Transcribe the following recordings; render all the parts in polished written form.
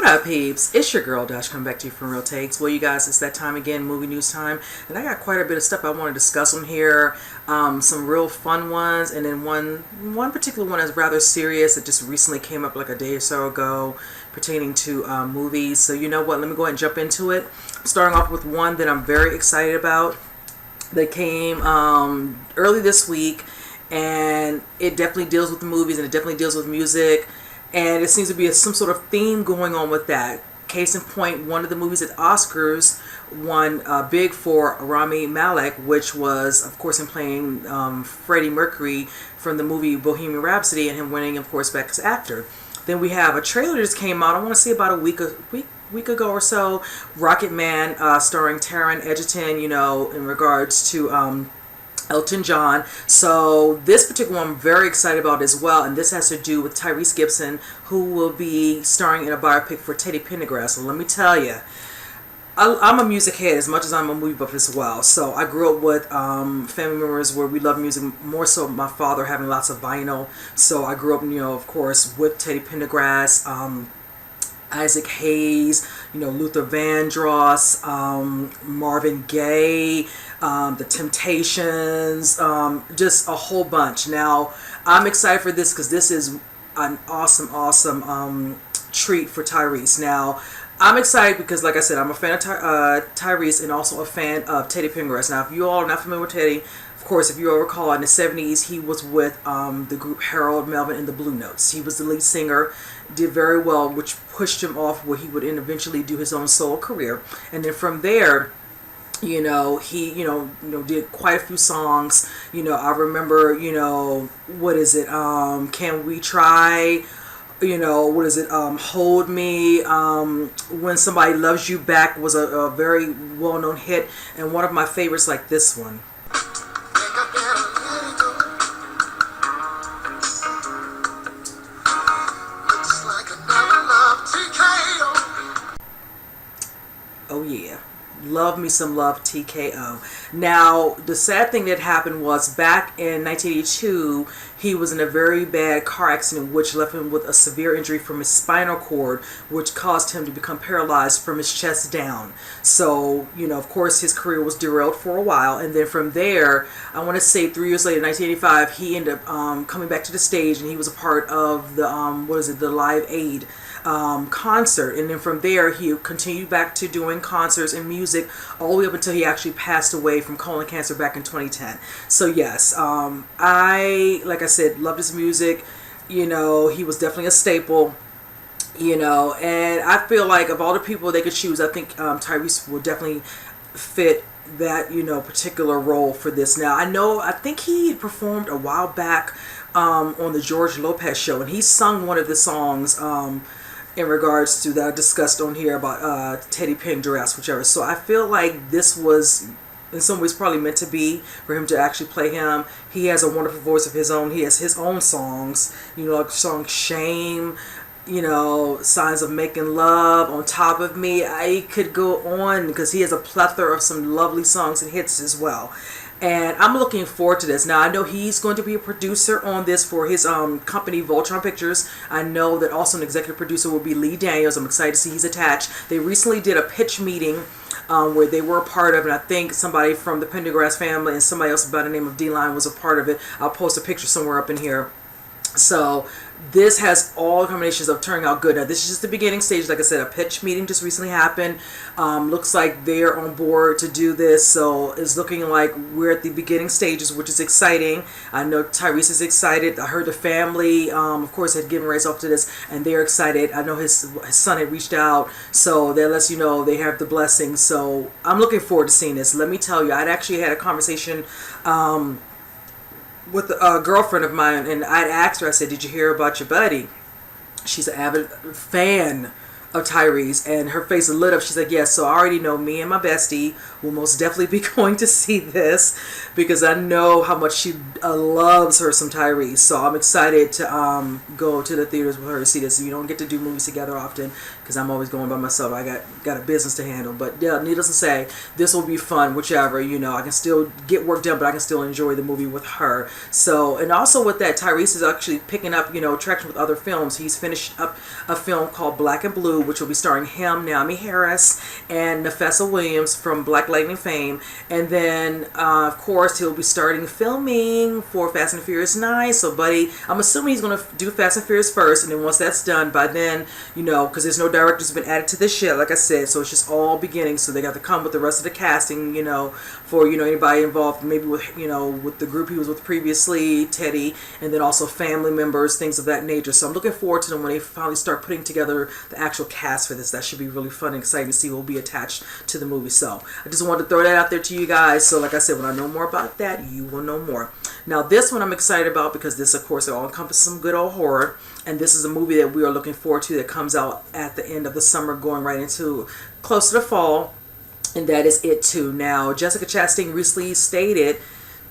up, peeps? It's your girl Dash coming back to you from Real Takes. Well, you guys, it's that time again, movie news time, and I got quite a bit of stuff I want to discuss on here. Some real fun ones, and then one particular one is rather serious. It just recently came up like a day or so ago, pertaining to movies. So you know what? Let me go ahead and jump into it. Starting off with one that I'm very excited about. That came early this week, and it definitely deals with the movies, and it definitely deals with music. And it seems to be some sort of theme going on with that. Case in point, one of the movies at Oscars won big for Rami Malek, which was, of course, him playing Freddie Mercury from the movie Bohemian Rhapsody, and him winning, of course, Best Actor. Then we have a trailer that just came out, I want to say about a week ago or so, Rocket Man, starring Taron Egerton, you know, in regards to Elton John. So this particular one I'm very excited about as well, and this has to do with Tyrese Gibson, who will be starring in a biopic for Teddy Pendergrass. So let me tell you, I'm a music head as much as I'm a movie buff as well. So I grew up with family members where we love music, more so my father having lots of vinyl. So I grew up, you know, of course, with Teddy Pendergrass, Isaac Hayes, you know, Luther Vandross, Marvin Gaye, The Temptations, just a whole bunch. Now, I'm excited for this because this is an awesome treat for Tyrese. Now, I'm excited because, like I said, I'm a fan of Tyrese and also a fan of Teddy Pendergrass. Now, if you all are not familiar with Teddy, of course, if you all recall, in the 70s, he was with the group Harold Melvin and the Blue Notes. He was the lead singer, did very well, which pushed him off where he would eventually do his own solo career. And then from there, you know, he, did quite a few songs. You know, I remember, what is it? Can We Try? You know, what is it? Hold Me. When Somebody Loves You Back was a very well-known hit. And one of my favorites, like this one. Oh yeah, love me some love TKO. Now, the sad thing that happened was back in 1982, he was in a very bad car accident which left him with a severe injury from his spinal cord, which caused him to become paralyzed from his chest down. So, you know, of course, his career was derailed for a while. And then from there, I want to say 3 years later, 1985, he ended up coming back to the stage, and he was a part of the, the Live Aid concert. And then from there, he continued back to doing concerts and music all the way up until he actually passed away from colon cancer back in 2010. So yes, like I said, loved his music. You know, he was definitely a staple. You know, and I feel like of all the people they could choose, I think Tyrese will definitely fit that, you know, particular role for this. Now, I think he performed a while back on the George Lopez show, and he sung one of the songs in regards to that I discussed on here about Teddy Pendergrass, whichever. So I feel like this was in some ways probably meant to be for him to actually play him. He has a wonderful voice of his own. He has his own songs, you know, like the song Shame, you know, Signs of Making Love, On Top of Me. I could go on because he has a plethora of some lovely songs and hits as well. And I'm looking forward to this. Now, I know he's going to be a producer on this for his company, Voltron Pictures. I know that also an executive producer will be Lee Daniels. I'm excited to see he's attached. They recently did a pitch meeting where they were a part of it, and I think somebody from the Pendergrass family and somebody else by the name of D-Line was a part of it. I'll post a picture somewhere up in here. So this has all combinations of turning out good. Now, this is just the beginning stage. Like I said, a pitch meeting just recently happened. Looks like they're on board to do this. So it's looking like we're at the beginning stages, which is exciting. I know Tyrese is excited. I heard the family, of course, had given rights off to this, and they're excited. I know his son had reached out. So that lets you know they have the blessing. So I'm looking forward to seeing this. Let me tell you, I'd actually had a conversation with a girlfriend of mine, and I'd asked her, I said, did you hear about your buddy? She's an avid fan of Tyrese, and her face lit up. She's like, yes, so I already know me and my bestie will most definitely be going to see this because I know how much she loves her some Tyrese. So I'm excited to go to the theaters with her to see this. We don't get to do movies together often. because I'm always going by myself. I got a business to handle. But yeah, needless to say, this will be fun, whichever, you know. I can still get work done, but I can still enjoy the movie with her. So, and also with that, Tyrese is actually picking up, you know, traction with other films. He's finished up a film called Black and Blue, which will be starring him, Naomi Harris, and Nafessa Williams from Black Lightning fame. And then, of course, he'll be starting filming for Fast and Furious 9. So, buddy, I'm assuming he's going to do Fast and Furious first, and then once that's done, by then, you know, because there's no directors been added to this shit, like I said, so it's just all beginning. So they got to come with the rest of the casting, you know, for, you know, anybody involved, maybe with, you know, with the group he was with previously, Teddy, and then also family members, things of that nature. So I'm looking forward to them when they finally start putting together the actual cast for this. That should be really fun and exciting to see what will be attached to the movie. So I just wanted to throw that out there to you guys. So like I said, when I know more about that, you will know more. Now this one I'm excited about because this, of course, it all encompasses some good old horror. And this is a movie that we are looking forward to that comes out at the end of the summer, going right into close to the fall. And that is It Too. Now, Jessica Chastain recently stated,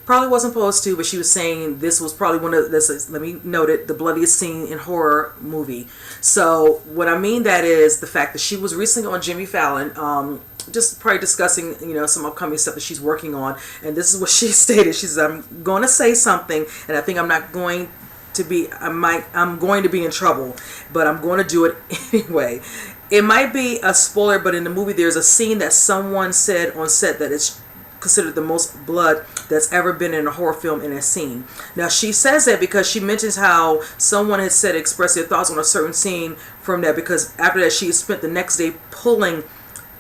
probably wasn't supposed to, but she was saying this was probably one of this. Let me note it: the bloodiest scene in horror movie. So, what I mean that is the fact that she was recently on Jimmy Fallon, just probably discussing, you know, some upcoming stuff that she's working on. And this is what she stated. She says, "I'm going to say something, and I think I'm not going to be. I'm going to be in trouble, but I'm going to do it anyway." It might be a spoiler, but in the movie there's a scene that someone said on set that is considered the most blood that's ever been in a horror film in a scene. Now she says that because she mentions how someone had said express their thoughts on a certain scene from that, because after that she spent the next day pulling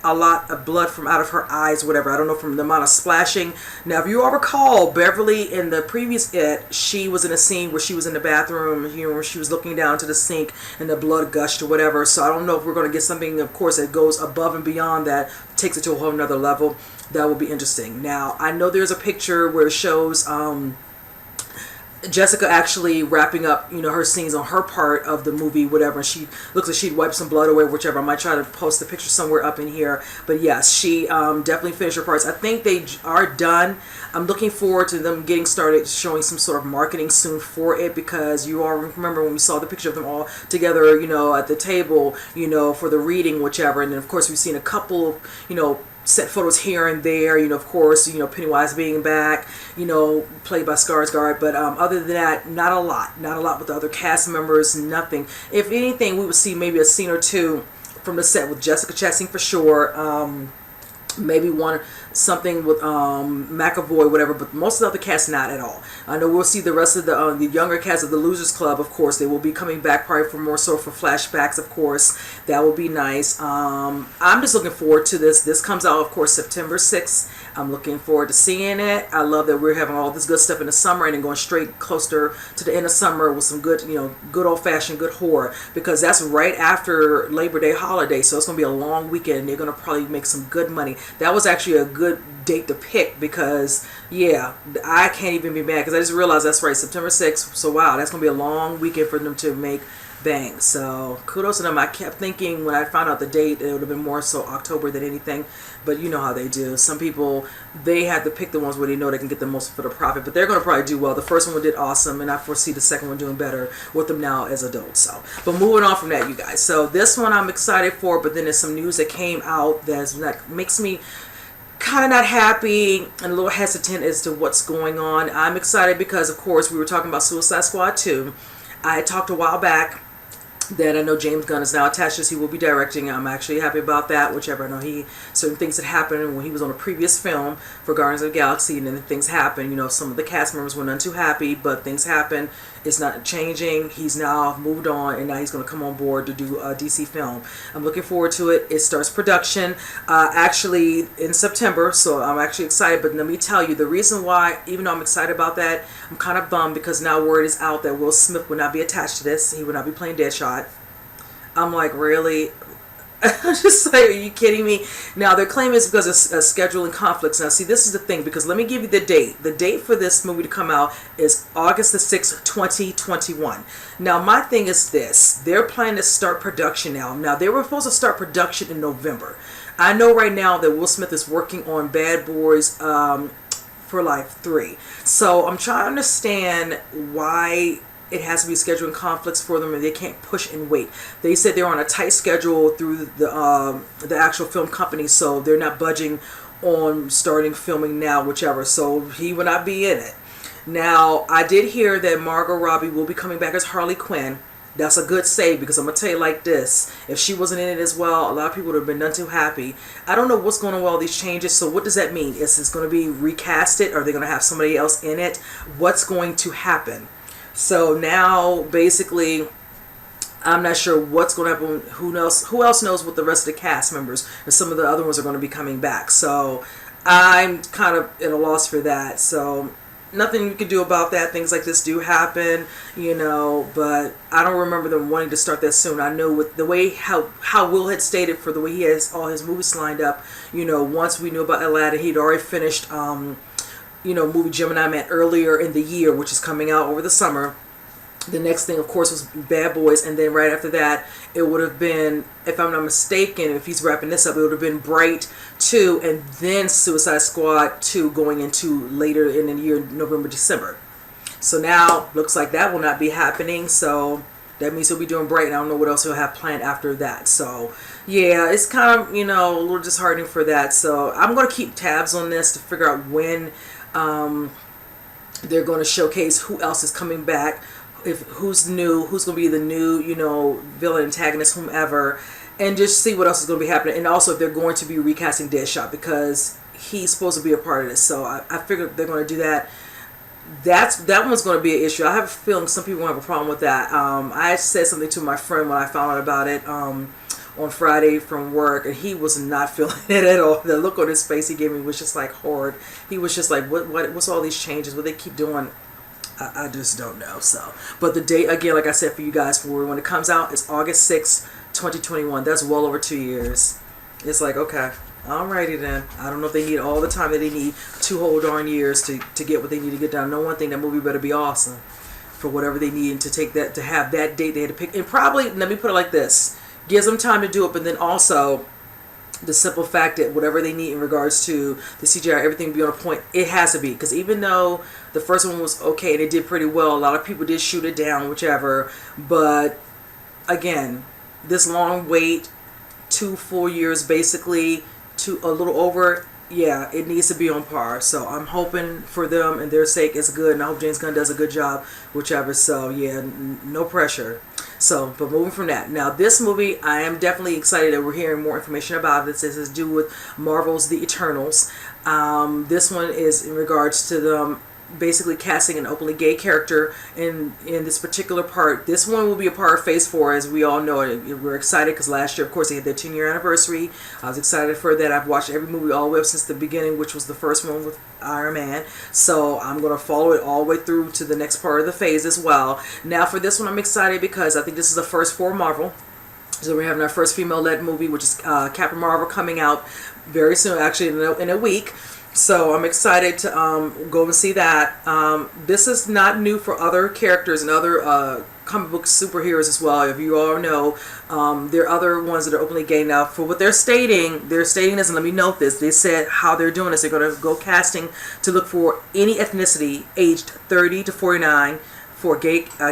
a lot of blood from out of her eyes, whatever. I don't know, from the amount of splashing. Now, if you all recall, Beverly in the previous It, she was in a scene where she was in the bathroom, you know, where she was looking down to the sink and the blood gushed or whatever. So I don't know if we're going to get something, of course, that goes above and beyond that, takes it to a whole nother level. That will be interesting. Now, I know there's a picture where it shows Jessica actually wrapping up, you know, her scenes on her part of the movie, whatever. And she looks like she'd wipe some blood away, whichever. I might try to post the picture somewhere up in here. But yes, she definitely finished her parts. I think they are done. I'm looking forward to them getting started showing some sort of marketing soon for it, because you all remember when we saw the picture of them all together, you know, at the table, you know, for the reading, whichever. And then, of course, we've seen a couple, you know, set photos here and there, you know, of course, you know, Pennywise being back, you know, played by Skarsgård, but other than that, not a lot with the other cast members, nothing. If anything, we would see maybe a scene or two from the set with Jessica Chastain for sure, maybe something with McAvoy, whatever, but most of the other cast, not at all. I know we'll see the rest of the younger cast of the Losers Club, of course. They will be coming back probably for more so for flashbacks, of course. That will be nice. I'm just looking forward to this. This comes out, of course, September 6th. I'm looking forward to seeing it. I love that we're having all this good stuff in the summer and then going straight closer to the end of summer with some good, you know, good old-fashioned good horror, because that's right after Labor Day holiday, so it's going to be a long weekend and they're going to probably make some good money. That was actually a good date to pick because, yeah, I can't even be mad because I just realized that's right, September 6th. So, wow, that's going to be a long weekend for them to make bang. So, kudos to them. I kept thinking when I found out the date, it would have been more so October than anything. But you know how they do. Some people, they have to pick the ones where they know they can get the most for the profit. But they're going to probably do well. The first one did awesome, and I foresee the second one doing better with them now as adults. So, but moving on from that, you guys. So, this one I'm excited for, but then there's some news that came out that makes me kind of not happy and a little hesitant as to what's going on. I'm excited because, of course, we were talking about Suicide Squad 2. I had talked a while back that I know James Gunn is now attached to this. He will be directing. I'm actually happy about that, whichever. I know certain things that happened when he was on a previous film for Guardians of the Galaxy, and then things happen. You know, some of the cast members were none too happy, but things happen. It's not changing. He's now moved on, and now he's going to come on board to do a DC film. I'm looking forward to it. It starts production actually in September, so I'm actually excited. But let me tell you, the reason why, even though I'm excited about that, I'm kind of bummed because now word is out that Will Smith will not be attached to this. He will not be playing Deadshot. I'm like, really? I'm just like, are you kidding me? Now, their claim is because of scheduling conflicts. Now, see, this is the thing, because let me give you the date. The date for this movie to come out is August the 6th, 2021. Now, my thing is this. They're planning to start production now. Now, they were supposed to start production in November. I know right now that Will Smith is working on Bad Boys for Life 3. So, I'm trying to understand why it has to be scheduling conflicts for them, and they can't push and wait. They said they're on a tight schedule through the actual film company, so they're not budging on starting filming now, whichever. So he will not be in it. Now, I did hear that Margot Robbie will be coming back as Harley Quinn. That's a good save, because I'm going to tell you like this. If she wasn't in it as well, a lot of people would have been none too happy. I don't know what's going on with all these changes. So what does that mean? Is this going to be recasted? Are they going to have somebody else in it? What's going to happen? So now, basically, I'm not sure what's going to happen. Who else knows what the rest of the cast members or some of the other ones are going to be coming back. So I'm kind of at a loss for that. So nothing you can do about that. Things like this do happen, but I don't remember them wanting to start that soon. I know with the way how Will had stated, for the way he has all his movies lined up, once we knew about Aladdin, he'd already finished, movie Gemini Man earlier in the year, which is coming out over the summer. The next thing, of course, was Bad Boys, and then right after that, it would have been, if I'm not mistaken, if he's wrapping this up, it would have been Bright 2, and then Suicide Squad 2 going into later in the year, November, December. So now, looks like that will not be happening, so that means he'll be doing Bright, and I don't know what else he'll have planned after that. So, yeah, it's kind of, a little disheartening for that. So, I'm going to keep tabs on this to figure out when they're going to showcase who else is coming back, who's new, who's going to be the new, villain, antagonist, whomever, and just see what else is going to be happening. And also if they're going to be recasting Deadshot, because he's supposed to be a part of this. So I figured they're going to do that. That one's going to be an issue. I have a feeling some people won't have a problem with that. I said something to my friend when I found out about it on Friday from work, and he was not feeling it at all. The look on his face he gave me was just like horrid. He was just like, what's all these changes? What they keep doing? I just don't know. So, but the date, again, like I said for you guys, for when it comes out, it's August 6th, 2021. That's well over 2 years. It's like, okay, alrighty then. I don't know if they need all the time that they need, 2 whole darn years to get what they need to get done. No one thing, that movie better be awesome for whatever they need to take that, to have that date they had to pick. And probably, let me put it like this, gives them time to do it, but then also the simple fact that whatever they need in regards to the CGI, everything be on a point, it has to be. Because even though the first one was okay and it did pretty well, a lot of people did shoot it down, whichever. But again, this long wait, 2 full years basically, to a little over, yeah, it needs to be on par. So I'm hoping for them and their sake it's good, and I hope James Gunn does a good job, whichever. So yeah, no pressure. So, but moving from that, now this movie, I am definitely excited that we're hearing more information about it. This has to do with Marvel's The Eternals. This one is in regards to them basically casting an openly gay character in this particular part. This one will be a part of Phase 4, as we all know. We're excited because last year, of course, they had their 10-year anniversary. I was excited for that. I've watched every movie all the way up since the beginning, which was the first one with Iron Man. So I'm going to follow it all the way through to the next part of the phase as well. Now for this one, I'm excited because I think this is the first for Marvel. So we're having our first female-led movie, which is Captain Marvel, coming out very soon, actually in a week. So I'm excited to go and see that. This is not new for other characters and other comic book superheroes as well. If you all know, there are other ones that are openly gay now. For what they're stating this, and let me note this, they said how they're doing this. They're going to go casting to look for any ethnicity aged 30 to 49 for a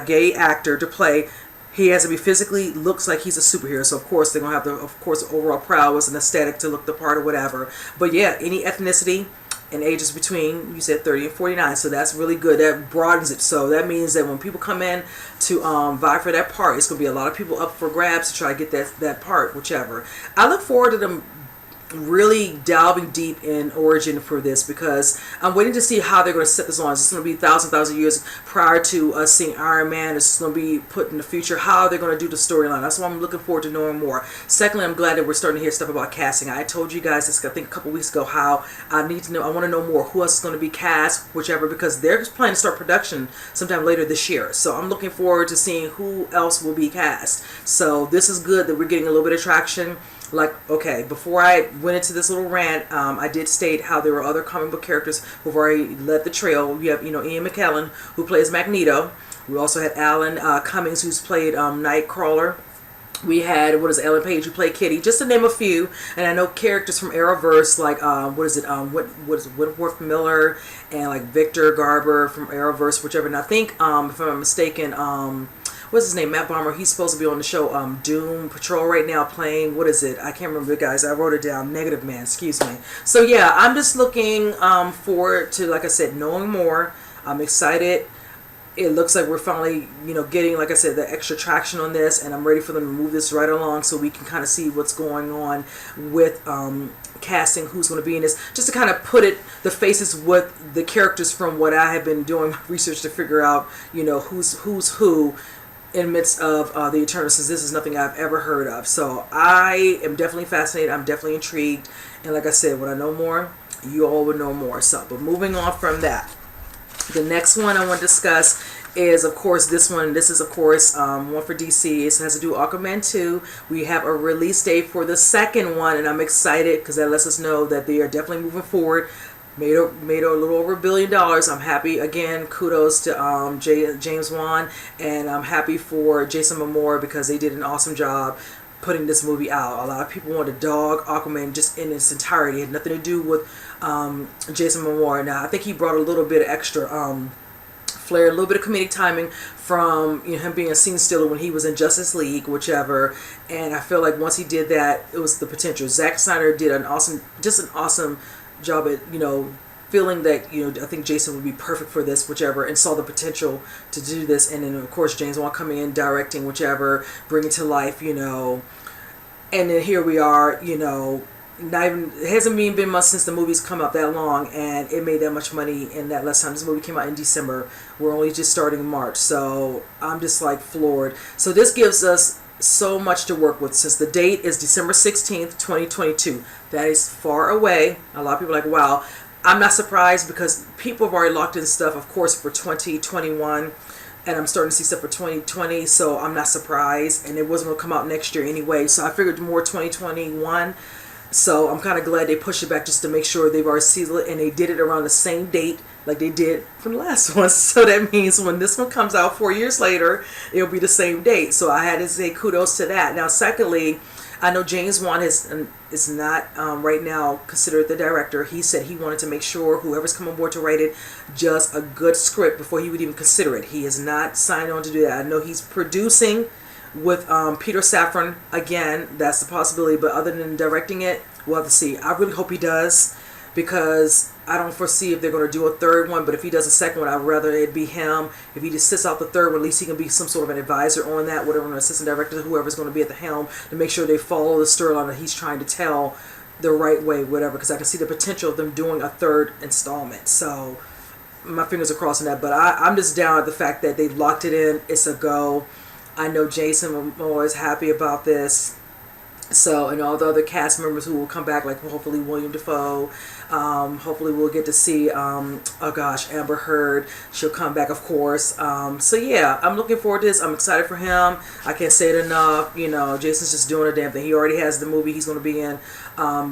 gay actor to play. He has to be physically, looks like he's a superhero. So, of course, they're going to have the overall prowess and aesthetic to look the part or whatever. But, yeah, any ethnicity and ages between, you said 30 and 49. So, that's really good. That broadens it. So, that means that when people come in to vie for that part, it's going to be a lot of people up for grabs to try to get that part, whichever. I look forward to them really delving deep in origin for this, because I'm waiting to see how they're going to set this on. Is this going to be thousand years prior to us seeing Iron Man? Is this going to be put in the future? How are they going to do the storyline? That's why I'm looking forward to knowing more. Secondly, I'm glad that we're starting to hear stuff about casting. I told you guys this, I think, a couple weeks ago, how I need to know, I want to know more who else is going to be cast, whichever, because they're just planning to start production sometime later this year. So I'm looking forward to seeing who else will be cast. So this is good that we're getting a little bit of traction. Like, okay, before I went into this little rant, I did state how there were other comic book characters who've already led the trail. We have, Ian McKellen, who plays Magneto. We also had Alan Cummings, who's played Nightcrawler. We had, what is it, Ellen Page who played Kitty, just to name a few. And I know characters from Arrowverse like what is it, Whitworth Miller and like Victor Garber from Arrowverse, whichever. And I think if I'm not mistaken, what's his name, Matt Bomber, he's supposed to be on the show Doom Patrol right now playing, what is it, I can't remember, guys, I wrote it down, Negative Man, excuse me. So yeah, I'm just looking forward to, like I said, knowing more. I'm excited. It looks like we're finally, getting, like I said, the extra traction on this, and I'm ready for them to move this right along so we can kind of see what's going on with casting, who's going to be in this, just to kind of put the faces with the characters from what I have been doing research to figure out, who's who in midst of the Eternals, since this is nothing I've ever heard of. So I am definitely fascinated. I'm definitely intrigued. And like I said, when I know more, you all will know more. So, but moving on from that, the next one I want to discuss is, of course, this one. This is, of course, one for DC. It has to do with Aquaman 2. We have a release date for the second one, and I'm excited because that lets us know that they are definitely moving forward. Made a little over $1 billion. I'm happy. Again, kudos to James Wan, and I'm happy for Jason Momoa because they did an awesome job putting this movie out. A lot of people want to dog Aquaman just in its entirety. It had nothing to do with Jason Momoa. Now, I think he brought a little bit of extra flair, a little bit of comedic timing from him being a scene stealer when he was in Justice League, whichever. And I feel like once he did that, it was the potential. Zack Snyder did an awesome job at feeling that I think Jason would be perfect for this, whichever, and saw the potential to do this. And then of course James Wan coming in, directing, whichever, bringing to life, and then here we are, not even, it hasn't even been much since the movie's come out that long, and it made that much money in that less time. This movie came out in December. We're only just starting in March, so I'm just like floored. So this gives us so much to work with, since the date is December 16th, 2022. That is far away. A lot of people are like, wow. I'm not surprised because people have already locked in stuff, of course, for 2021, and I'm starting to see stuff for 2020, so I'm not surprised. And it wasn't going to come out next year anyway, so I figured more 2021. So I'm kind of glad they pushed it back just to make sure they've already sealed it, and they did it around the same date like they did from the last one. So that means when this one comes out 4 years later, it'll be the same date. So I had to say kudos to that. Now, secondly, I know James Wan is not right now considered the director. He said he wanted to make sure whoever's come on board to write it, just a good script before he would even consider it. He is not signed on to do that. I know he's producing with Peter Safran. Again, that's the possibility. But other than directing it, we'll have to see. I really hope he does, because I don't foresee if they're going to do a third one. But if he does a second one, I'd rather it be him. If he just sits out the third one, at least he can be some sort of an advisor on that, whatever, an assistant director, whoever's going to be at the helm, to make sure they follow the storyline that he's trying to tell the right way, whatever. Because I can see the potential of them doing a third installment. So my fingers are crossing that. But I'm just down at the fact that they've locked it in. It's a go. I know Jason Momoa is happy about this. So, and all the other cast members who will come back, like hopefully William Dafoe, hopefully we'll get to see, Amber Heard, she'll come back, of course. So yeah, I'm looking forward to this. I'm excited for him. I can't say it enough. Jason's just doing a damn thing. He already has the movie he's going to be in,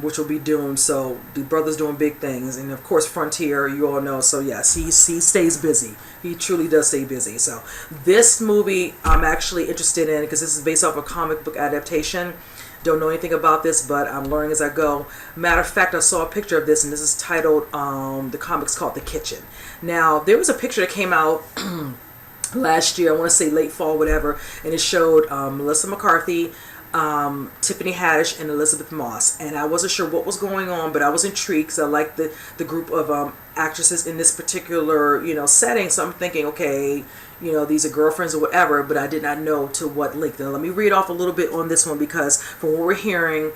which will be Doom. So the brother's doing big things, and of course Frontier, you all know. So yes, he stays busy. He truly does stay busy. So this movie I'm actually interested in, because this is based off a comic book adaptation. Don't know anything about this, but I'm learning as I go. Matter of fact, I saw a picture of this, and this is titled, the comic's called The Kitchen. Now, there was a picture that came out last year, I want to say late fall, whatever, and it showed Melissa McCarthy, Tiffany Haddish, and Elizabeth Moss. And I wasn't sure what was going on, but I was intrigued because I liked the group of actresses in this particular, setting. So I'm thinking, okay, these are girlfriends or whatever, but I did not know to what length. Now, let me read off a little bit on this one, because from what we're hearing,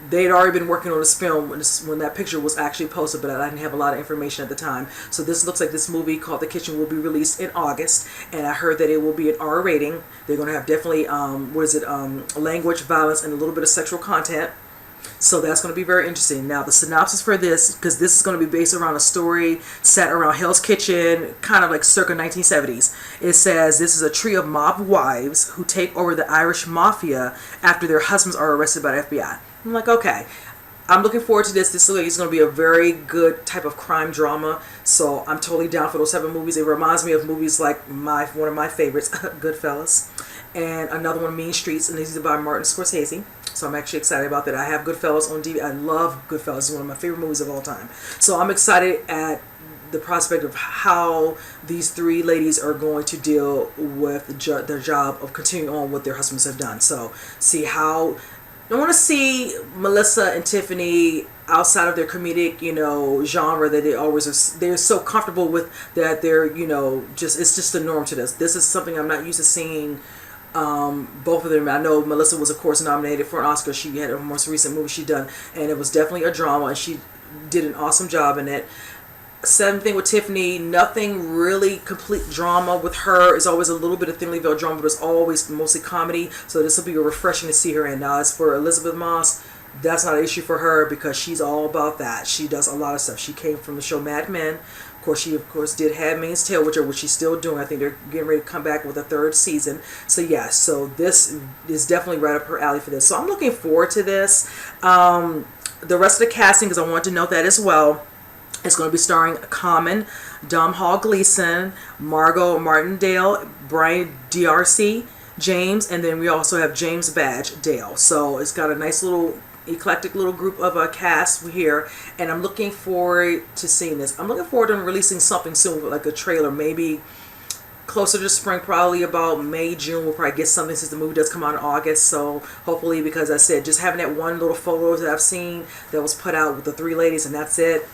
they'd already been working on this film when that picture was actually posted, but I didn't have a lot of information at the time. So this looks like this movie called The Kitchen will be released in August, and I heard that it will be an R rating. They're going to have definitely, language, violence, and a little bit of sexual content. So that's going to be very interesting. Now, the synopsis for this, because this is going to be based around a story set around Hell's Kitchen, kind of like circa 1970s. It says this is a trio of mob wives who take over the Irish mafia after their husbands are arrested by the FBI. I'm like, okay. I'm looking forward to this. This looks like it's going to be a very good type of crime drama. So I'm totally down for those type of movies. It reminds me of movies like one of my favorites, Goodfellas. and another one, Mean Streets, and these are by Martin Scorsese. So I'm actually excited about that. I have Goodfellas on DVD. I love Goodfellas. It's one of my favorite movies of all time. So I'm excited at the prospect of how these three ladies are going to deal with their job of continuing on what their husbands have done. So see how I want to see Melissa and Tiffany outside of their comedic, genre that they always are. They're so comfortable with that. They're, it's just the norm to this. This is something I'm not used to seeing. Both of them. I know Melissa was, of course, nominated for an Oscar. She had her most recent movie she done, and it was definitely a drama, and she did an awesome job in it. Same thing with Tiffany. Nothing really complete drama with her. It's always a little bit of thinly veiled drama, but it's always mostly comedy. So this will be refreshing to see her in. Now, as for Elizabeth Moss, that's not an issue for her because she's all about that. She does a lot of stuff. She came from the show Mad Men. Of course, she did Handmaid's Tale, which she's still doing. I think they're getting ready to come back with a third season. So yeah, so this is definitely right up her alley for this. So I'm looking forward to this. The rest of the casting, because I want to note that as well. It's going to be starring Common, Domhnall Gleeson, Margot Martindale, Brian D'Arcy, James, and then we also have James Badge Dale. So it's got a nice little eclectic little group of a cast here, and I'm looking forward to seeing this. I'm looking forward to releasing something soon, like a trailer, maybe closer to spring, probably about May, June. We'll probably get something since the movie does come out in August. So hopefully, because I said just having that one little photo that I've seen that was put out with the three ladies, and that's it.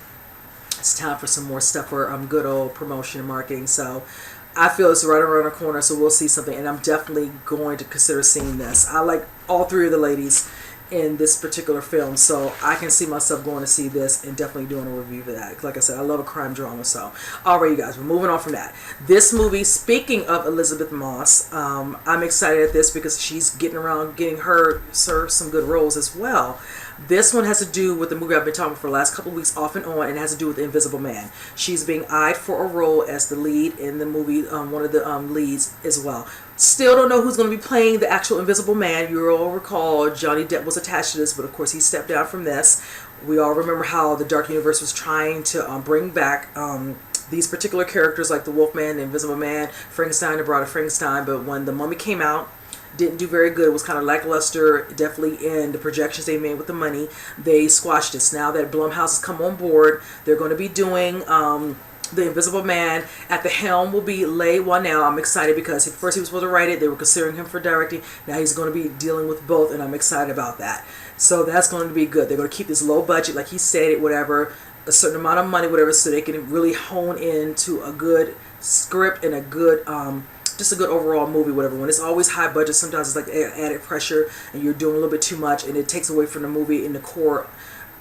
It's time for some more stuff for good old promotion and marketing. So I feel it's right around the corner, so we'll see something, and I'm definitely going to consider seeing this. I like all three of the ladies in this particular film, so I can see myself going to see this and definitely doing a review for that. Like I said, I love a crime drama. So alright, you guys, we're moving on from that. This movie, speaking of Elizabeth Moss, I'm excited at this because she's getting her some good roles as well. This one has to do with the movie I've been talking about for the last couple of weeks off and on, and it has to do with The Invisible Man. She's being eyed for a role as the lead in the movie, one of the leads as well. Still don't know who's going to be playing the actual Invisible Man. You all recall Johnny Depp was attached to this, but of course he stepped down from this. We all remember how the Dark Universe was trying to bring back these particular characters like the Wolfman, the Invisible Man, Frankenstein, the Bride of Frankenstein, but when The Mummy came out, didn't do very good. It was kind of lackluster, definitely in the projections they made with the money. They squashed this. Now that Blumhouse has come on board, they're going to be doing The Invisible Man. At the helm will be Leigh Whannell. I'm excited because at first he was supposed to write it. They were considering him for directing. Now he's going to be dealing with both, and I'm excited about that. So that's going to be good. They're going to keep this low budget, like he said it, whatever, a certain amount of money, whatever, so they can really hone into a good script and a good just a good overall movie, whatever. When it's always high budget, sometimes it's like added pressure and you're doing a little bit too much, and it takes away from the movie in the core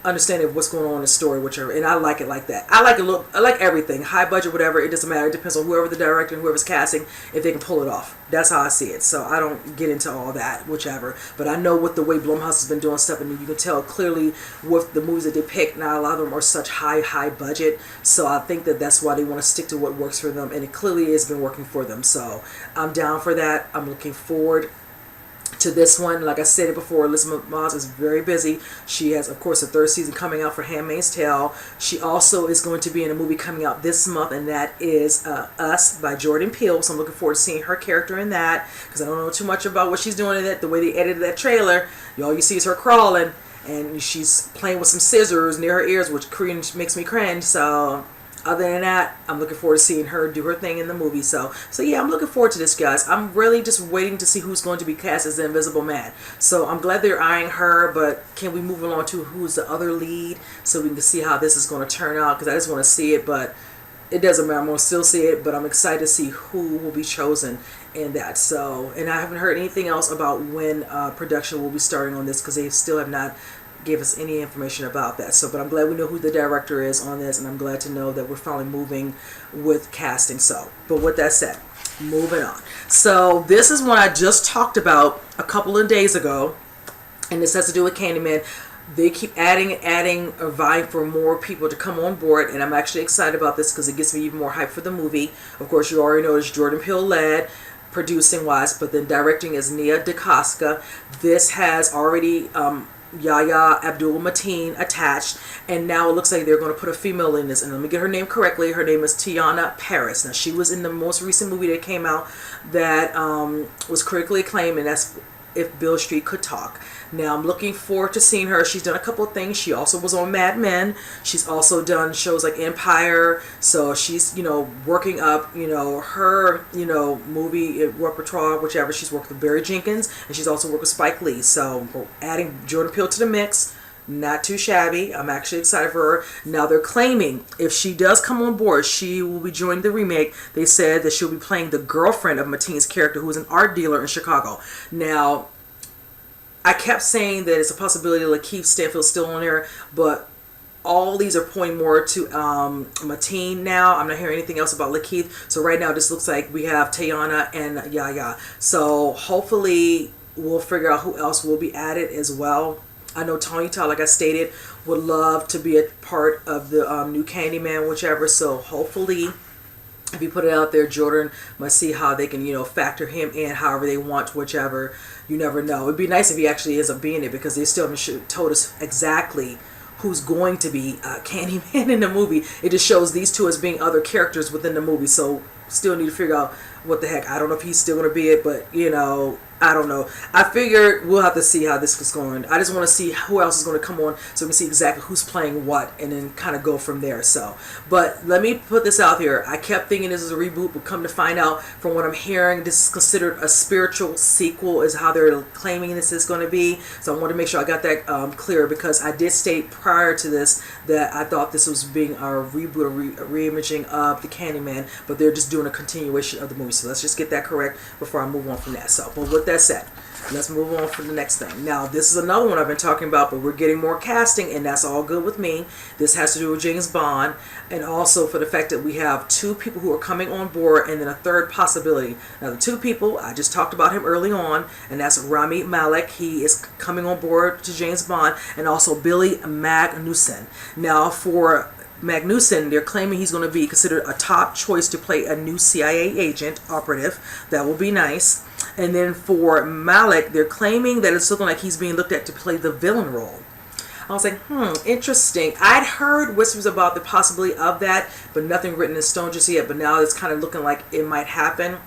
understanding of what's going on in the story, whichever. And I like it like that. I like everything, high budget, whatever. It doesn't matter. It depends on whoever the director and whoever's casting, if they can pull it off. That's how I see it. So I don't get into all that, whichever. But I know with the way Blumhouse has been doing stuff, and you can tell clearly with the movies that they pick, now a lot of them are such high budget. So I think that's why they want to stick to what works for them, and it clearly has been working for them. So I'm down for that. I'm looking forward to this one. Like I said it before, Elizabeth Moss is very busy. She has, of course, a third season coming out for Handmaid's Tale. She also is going to be in a movie coming out this month, and that is Us by Jordan Peele. So I'm looking forward to seeing her character in that, because I don't know too much about what she's doing in it. The way they edited that trailer, all you see is her crawling, and she's playing with some scissors near her ears, which makes me cringe. So other than that, I'm looking forward to seeing her do her thing in the movie. So yeah, I'm looking forward to this, guys. I'm really just waiting to see who's going to be cast as the Invisible Man. So I'm glad they're eyeing her, but can we move along to who's the other lead so we can see how this is going to turn out? Because I just want to see it, but it doesn't matter. I'm going to still see it, but I'm excited to see who will be chosen in that. So, and I haven't heard anything else about when production will be starting on this, because they still have not gave us any information about that. So, but I'm glad we know who the director is on this, and I'm glad to know that we're finally moving with casting. So, but with that said, moving on. So this is one I just talked about a couple of days ago, and this has to do with Candyman. They keep adding, or vying for more people to come on board, and I'm actually excited about this because it gets me even more hype for the movie. Of course, you already know it's Jordan Peele led, producing wise, but then directing is Nia DaCosta. This has already Yahya Abdul Mateen attached, and now it looks like they're going to put a female in this. And let me get her name correctly. Her name is Tiana Paris. Now, she was in the most recent movie that came out that was critically acclaimed, and that's If Beale Street Could Talk. Now, I'm looking forward to seeing her. She's done a couple of things. She also was on Mad Men. She's also done shows like Empire. So she's, working up, her, movie repertoire, whichever. She's worked with Barry Jenkins, and she's also worked with Spike Lee. So we're adding Jordan Peele to the mix. Not too shabby. I'm actually excited for her. Now, they're claiming if she does come on board, she will be joining the remake. They said that she'll be playing the girlfriend of Mateen's character, who is an art dealer in Chicago. Now, I kept saying that it's a possibility Lakeith Stanfield's still on there, but all these are pointing more to Mateen now. I'm not hearing anything else about Lakeith. So right now, this looks like we have Tayana and Yahya. So hopefully, we'll figure out who else will be added as well. I know Tony Todd, like I stated, would love to be a part of the new Candyman, whichever. So hopefully, if you put it out there, Jordan must see how they can, factor him in however they want, whichever. You never know. It'd be nice if he actually ends up being it, because they still haven't told us exactly who's going to be Candyman in the movie. It just shows these two as being other characters within the movie. So still need to figure out what the heck. I don't know if he's still going to be it, but, I don't know. I figured we'll have to see how this is going. I just want to see who else is going to come on so we can see exactly who's playing what, and then kind of go from there. So, but let me put this out here. I kept thinking this is a reboot, but come to find out from what I'm hearing, this is considered a spiritual sequel is how they're claiming this is going to be. So I want to make sure I got that clear, because I did state prior to this that I thought this was being a reboot, a reimaging of the Candyman, but they're just doing a continuation of the movie. So let's just get that correct before I move on from that. So, but with that said, let's move on for the next thing. Now, this is another one I've been talking about, but we're getting more casting, and that's all good with me. This has to do with James Bond, and also for the fact that we have two people who are coming on board, and then a third possibility. Now, the two people, I just talked about him early on, and that's Rami Malek. He is coming on board to James Bond, and also Billy Magnussen. Now, for Magnussen, they're claiming he's going to be considered a top choice to play a new CIA agent operative. That will be nice. And then for Malek, they're claiming that it's looking like he's being looked at to play the villain role. I was like, interesting. I'd heard whispers about the possibility of that, but nothing written in stone just yet. But now it's kind of looking like it might happen.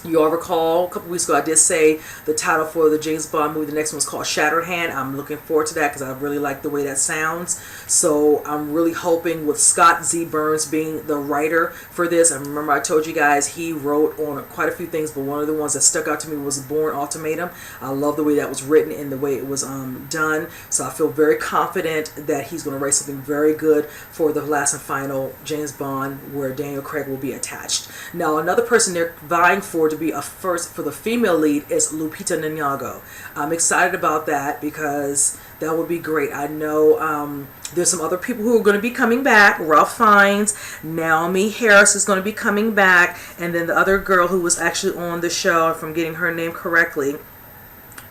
You all recall a couple weeks ago I did say the title for the James Bond movie, the next one's called Shattered Hand. I'm looking forward to that because I really like the way that sounds. So I'm really hoping with Scott Z. Burns being the writer for this. I remember I told you guys he wrote on quite a few things, but one of the ones that stuck out to me was Bourne Ultimatum. I love the way that was written and the way it was done. So I feel very confident that he's going to write something very good for the last and final James Bond where Daniel Craig will be attached. Now another person they're vying for to be a first for the female lead is Lupita Nyong'o. I'm excited about that because that would be great. I know there's some other people who are going to be coming back. Ralph Fiennes, Naomi Harris is going to be coming back, and then the other girl who was actually on the show, if I'm getting her name correctly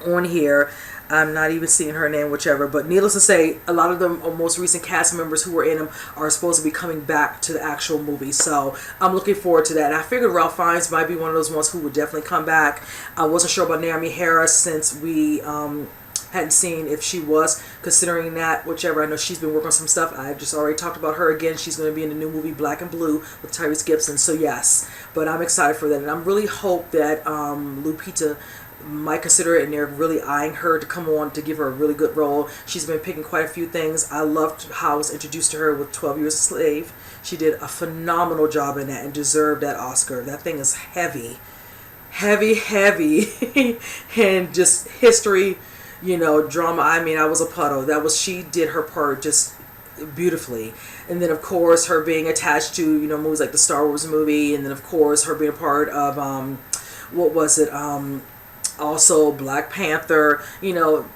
on here, I'm not even seeing her name, whichever. But needless to say, a lot of the most recent cast members who were in them are supposed to be coming back to the actual movie. So I'm looking forward to that. And I figured Ralph Fiennes might be one of those ones who would definitely come back. I wasn't sure about Naomi Harris since we hadn't seen if she was considering that, whichever. I know she's been working on some stuff. I just already talked about her again. She's going to be in the new movie Black and Blue with Tyrese Gibson. So yes, but I'm excited for that. And I really hope that Lupita might consider it, and they're really eyeing her to come on to give her a really good role. She's been picking quite a few things. I loved how I was introduced to her with 12 Years a Slave. She did a phenomenal job in that and deserved that Oscar. That thing is heavy, and just history, drama. I mean, I was a puddle. She did her part just beautifully. And then of course her being attached to movies like the Star Wars movie, and then of course her being a part of what was it, also Black Panther,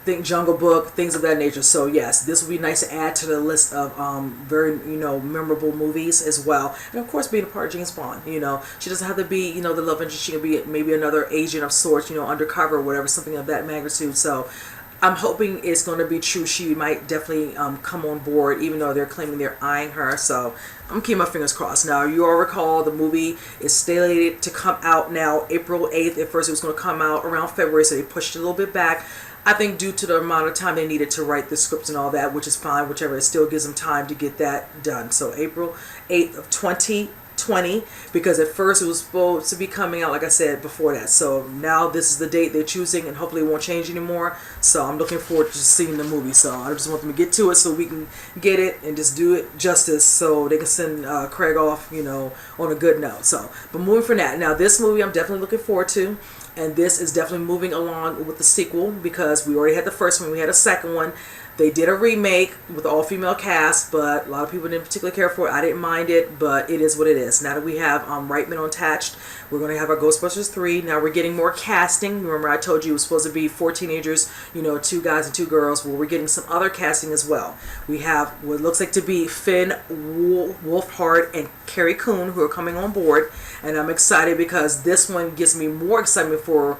think Jungle Book, things of that nature. So yes, this would be nice to add to the list of very memorable movies as well. And of course being a part of James Bond, she doesn't have to be the love interest. She can be maybe another agent of sorts, undercover or whatever, something of that magnitude. So I'm hoping it's going to be true. She might definitely come on board, even though they're claiming they're eyeing her. So I'm keeping my fingers crossed. Now, you all recall the movie is slated to come out now April 8th. At first, it was going to come out around February, so they pushed it a little bit back. I think due to the amount of time they needed to write the scripts and all that, which is fine, whichever, it still gives them time to get that done. So April 8th of 2020, because at first it was supposed to be coming out, like I said, before that. So now this is the date they're choosing, and hopefully it won't change anymore. So I'm looking forward to just seeing the movie. So I just want them to get to it so we can get it and just do it justice, so they can send Craig off, on a good note. So, but moving from that, now this movie I'm definitely looking forward to. And this is definitely moving along with the sequel, because we already had the first one. We had a second one. They did a remake with all female cast, but a lot of people didn't particularly care for it. I didn't mind it, but it is what it is. Now that we have Reitman attached, we're going to have our Ghostbusters 3. Now we're getting more casting. Remember I told you it was supposed to be 4 teenagers, 2 guys and 2 girls. Well, we're getting some other casting as well. We have what looks like to be Finn Wolfhard and Carrie Coon, who are coming on board. And I'm excited because this one gives me more excitement for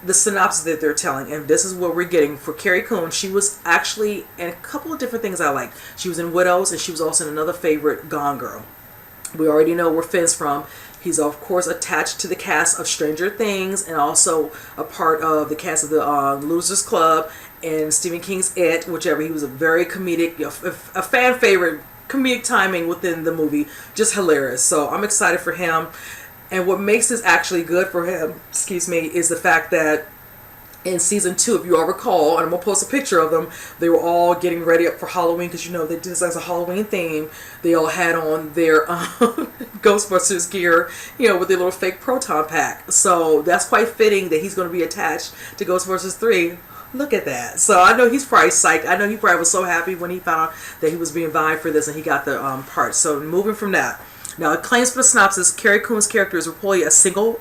the synopsis that they're telling. And this is what we're getting for Carrie Coon. She was actually in a couple of different things I liked. She was in Widows, and she was also in another favorite, Gone Girl. We already know where Finn's from. He's of course attached to the cast of Stranger Things, and also a part of the cast of the Losers Club and Stephen King's It, whichever. He was a very comedic, a fan favorite, comedic timing within the movie. Just hilarious. So I'm excited for him. And what makes this actually good for him, is the fact that in season 2, if you all recall, and I'm going to post a picture of them, they were all getting ready up for Halloween, because they did this as a Halloween theme. They all had on their Ghostbusters gear, with their little fake proton pack. So that's quite fitting that he's going to be attached to Ghostbusters 3. Look at that. So I know he's probably psyched. I know he probably was so happy when he found out that he was being vying for this and he got the part. So moving from that. Now, it claims for the synopsis, Carrie Coon's character is reportedly a single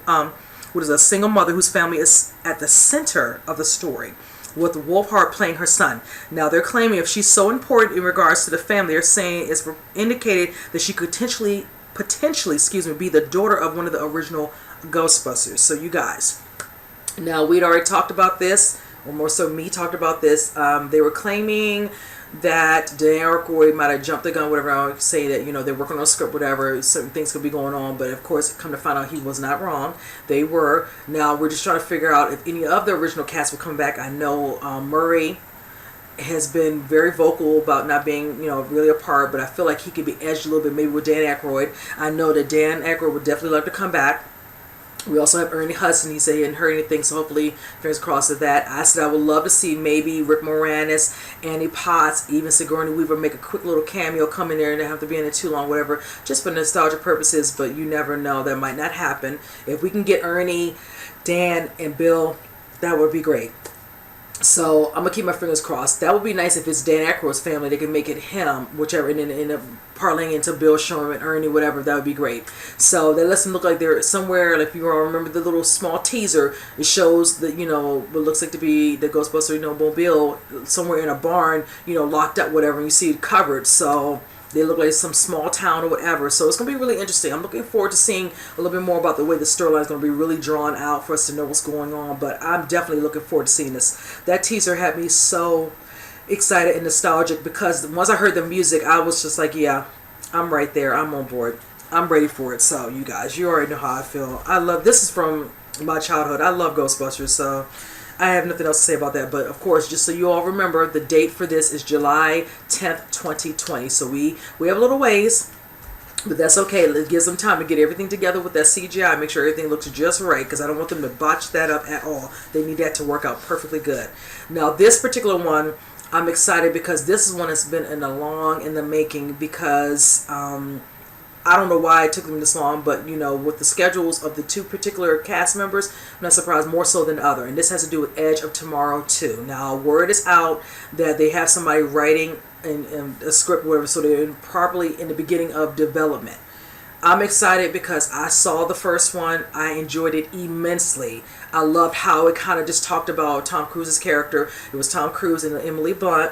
mother whose family is at the center of the story, with Wolfhard playing her son. Now, they're claiming if she's so important in regards to the family, they're saying it's indicated that she could potentially, be the daughter of one of the original Ghostbusters. So, you guys, now we'd already talked about this, or more so me talked about this. They were claiming that Dan Aykroyd might have jumped the gun, whatever. I would say that, they're working on a script, whatever. Certain things could be going on, but of course, come to find out, he was not wrong. They were. Now we're just trying to figure out if any of the original cast will come back. I know Murray has been very vocal about not being, really a part, but I feel like he could be edged a little bit, maybe with Dan Aykroyd. I know that Dan Aykroyd would definitely love to come back. We also have Ernie Hudson. He said he hadn't heard anything, so hopefully fingers crossed at that. I said I would love to see maybe Rick Moranis, Annie Potts, even Sigourney Weaver make a quick little cameo, come in there, and they don't have to be in it too long, whatever, just for nostalgia purposes, but you never know. That might not happen. If we can get Ernie, Dan, and Bill, that would be great. So I'm gonna keep my fingers crossed. That would be nice if it's Dan Aykroyd's family. They can make it him, whichever, and then end up parlaying into Bill Sherman, Ernie, whatever. That would be great. So that lets them look like they're somewhere. Like if you all remember the little small teaser, it shows that what looks like to be the Ghostbuster mobile somewhere in a barn, locked up, whatever. And you see it covered. So they look like some small town or whatever. So it's going to be really interesting. I'm looking forward to seeing a little bit more about the way the storyline is going to be really drawn out for us to know what's going on. But I'm definitely looking forward to seeing this. That teaser had me so excited and nostalgic, because once I heard the music, I was just like, yeah, I'm right there. I'm on board. I'm ready for it. So you guys, you already know how I feel. This is from my childhood. I love Ghostbusters. So I have nothing else to say about that. But of course, just so you all remember, the date for this is July 10th, 2020. So we have a little ways, but that's okay. It gives them time to get everything together with that CGI. Make sure everything looks just right, because I don't want them to botch that up at all. They need that to work out perfectly good. Now, this particular one, I'm excited because this is one that's been in the making, because I don't know why it took them this long, but with the schedules of the 2 particular cast members, I'm not surprised, more so than the other. And this has to do with Edge of Tomorrow 2. Now, word is out that they have somebody writing in a script, whatever, so they're probably in the beginning of development. I'm excited because I saw the first one. I enjoyed it immensely. I loved how it kind of just talked about Tom Cruise's character. It was Tom Cruise and Emily Blunt.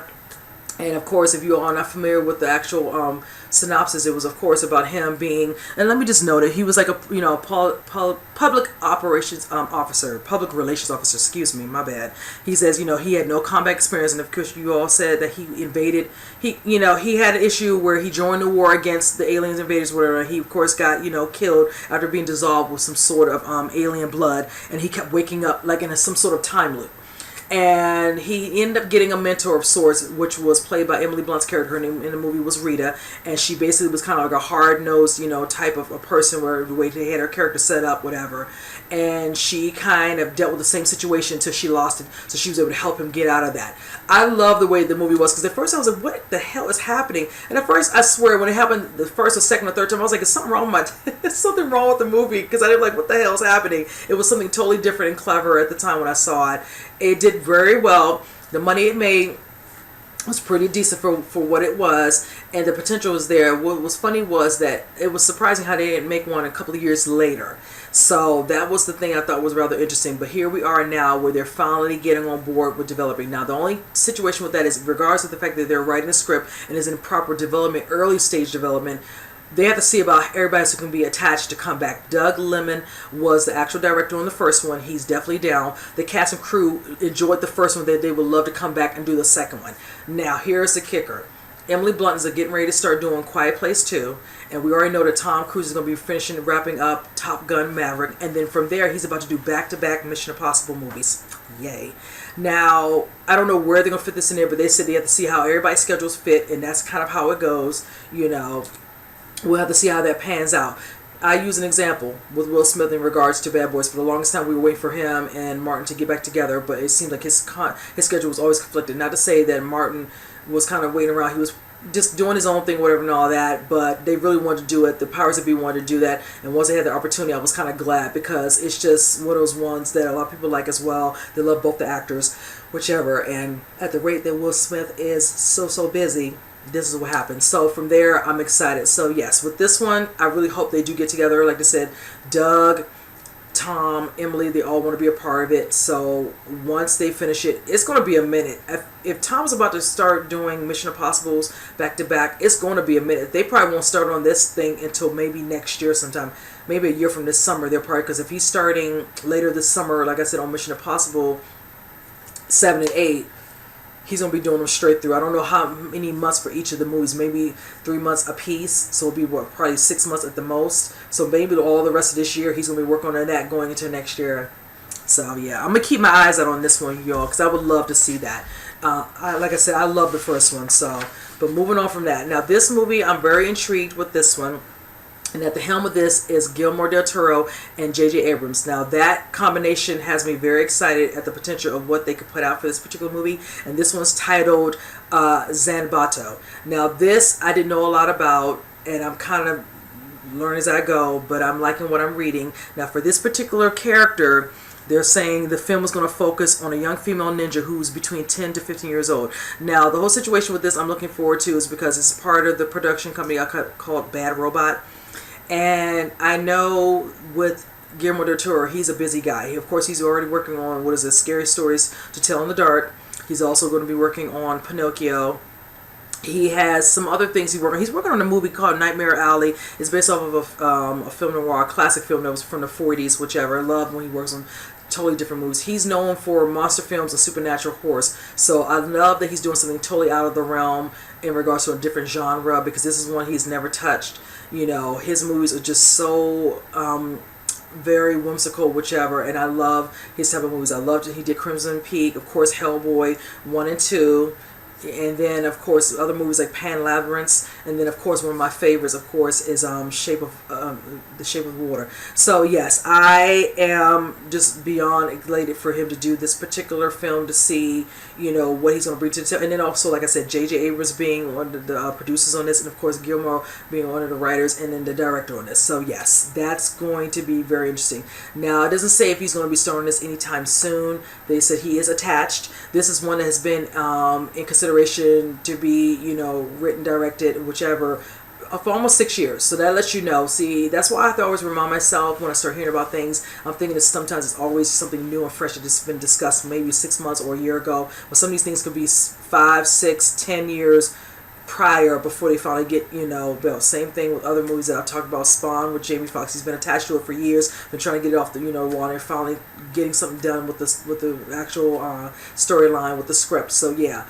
And of course, if you are not familiar with the actual synopsis, it was of course about him being, and let me just note it, he was like a public operations officer, public relations officer. Excuse me, my bad. He says he had no combat experience, and of course you all said that he invaded. He had an issue where he joined the war against the aliens invaders, whatever. He of course got killed after being dissolved with some sort of alien blood, and he kept waking up like in some sort of time loop. and he ended up getting a mentor of sorts, which was played by Emily Blunt's character. Her name in the movie was Rita, and she basically was kind of like a hard-nosed, type of a person, where the way they had her character set up, whatever. And she kind of dealt with the same situation until she lost it, so she was able to help him get out of that. I love the way the movie was, because at first I was like, what the hell is happening? And at first, I swear, when it happened the first or second or third time, I was like, is something wrong with there's something wrong with the movie, because I didn't like, what the hell is happening? It was something totally different and clever at the time when I saw it. It did very well. The money it made was pretty decent for what it was, and the potential was there. What was funny was that it was surprising how they didn't make one a couple of years later. So that was the thing I thought was rather interesting. But here we are now, where they're finally getting on board with developing. Now, the only situation with that is, regardless of the fact that they're writing a script and is in proper development, early stage development, they have to see about everybody who can be attached to come back. Doug Liman was the actual director on the first one. He's definitely down. The cast and crew enjoyed the first one. That they would love to come back and do the second one. Now, here's the kicker. Emily Blunt is getting ready to start doing Quiet Place 2. And we already know that Tom Cruise is going to be wrapping up Top Gun Maverick. And then from there, he's about to do back-to-back Mission Impossible movies. Yay. Now, I don't know where they're going to fit this in there, but they said they have to see how everybody's schedules fit. And that's kind of how it goes, We'll have to see how that pans out. I use an example with Will Smith in regards to Bad Boys. For the longest time, we were waiting for him and Martin to get back together, but it seemed like his schedule was always conflicted. Not to say that Martin was kind of waiting around. He was just doing his own thing, whatever, and all that, but they really wanted to do it. The powers that be wanted to do that, and once they had the opportunity, I was kind of glad, because it's just one of those ones that a lot of people like as well. They love both the actors, whichever, and at the rate that Will Smith is so busy, this is what happens. So from there, I'm excited. So yes, with this one, I really hope they do get together. Like I said, Doug, Tom, Emily, they all want to be a part of it. So once they finish it, it's going to be a minute. If Tom's about to start doing Mission Impossibles back to back, it's going to be a minute. They probably won't start on this thing until maybe next year sometime. Maybe a year from this summer, they'll probably, because if he's starting later this summer, like I said, on Mission Impossible 7 and 8, he's going to be doing them straight through. I don't know how many months for each of the movies. Maybe 3 months a piece. So it'll be, probably 6 months at the most. So maybe all the rest of this year, he's going to be working on that going into next year. So yeah, I'm going to keep my eyes out on this one, y'all, because I would love to see that. Like I said, I love the first one. But moving on from that. Now, this movie, I'm very intrigued with this one. And at the helm of this is Guillermo del Toro and J.J. Abrams. Now, that combination has me very excited at the potential of what they could put out for this particular movie. And this one's titled Zanbato. Now, this I didn't know a lot about, and I'm kind of learning as I go, but I'm liking what I'm reading. Now, for this particular character, they're saying the film is going to focus on a young female ninja who's between 10 to 15 years old. Now, the whole situation with this I'm looking forward to is because it's part of the production company called Bad Robot. And I know with Guillermo del Toro, he's a busy guy. Of course, he's already working on, what is it, Scary Stories to Tell in the Dark. He's also going to be working on Pinocchio. He has some other things he's working on. He's working on a movie called Nightmare Alley. It's based off of a film noir, a classic film that was from the 40s, whichever. I love when he works on totally different movies. He's known for monster films and supernatural horrors. So I love that he's doing something totally out of the realm in regards to a different genre, because this is one he's never touched. His movies are just so very whimsical, whichever, and I love his type of movies. I loved it. He did Crimson Peak, of course, Hellboy 1 and 2. And then, of course, other movies like Pan Labyrinth, and then, of course, one of my favorites, of course, is The Shape of Water. So yes, I am just beyond elated for him to do this particular film, to see, what he's going to bring to the table. And then also, like I said, J.J. Abrams being one of the producers on this, and of course Guillermo being one of the writers, and then the director on this. So yes, that's going to be very interesting. Now, it doesn't say if he's going to be starring this anytime soon. They said he is attached. This is one that has been in consideration to be, written, directed, whichever, for almost 6 years. So that lets you know. See, that's why I have to always remind myself when I start hearing about things. I'm thinking that sometimes it's always something new and fresh that has been discussed maybe 6 months or a year ago. But some of these things could be 5, 6, 10 years prior before they finally get, built. Same thing with other movies that I've talked about. Spawn with Jamie Foxx. He's been attached to it for years, been trying to get it off the, water, and finally getting something done with the actual storyline, with the script. So yeah,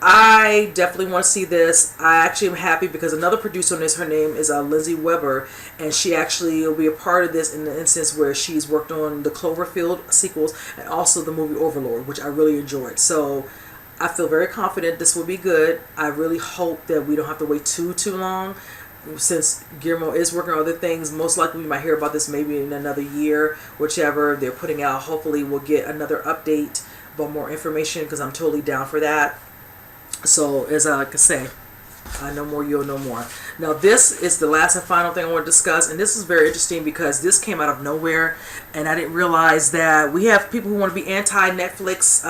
I definitely want to see this. I actually am happy because another producer on this, her name is Lindsay Weber, and she actually will be a part of this in the instance where she's worked on the Cloverfield sequels and also the movie Overlord, which I really enjoyed. So I feel very confident this will be good. I really hope that we don't have to wait too long. Since Guillermo is working on other things, most likely we might hear about this maybe in another year, whichever they're putting out. Hopefully we'll get another update about more information, because I'm totally down for that. So as I like to say, I know more, you'll know more. Now this is the last and final thing I want to discuss, and this is very interesting because this came out of nowhere, and I didn't realize that we have people who want to be anti-Netflix.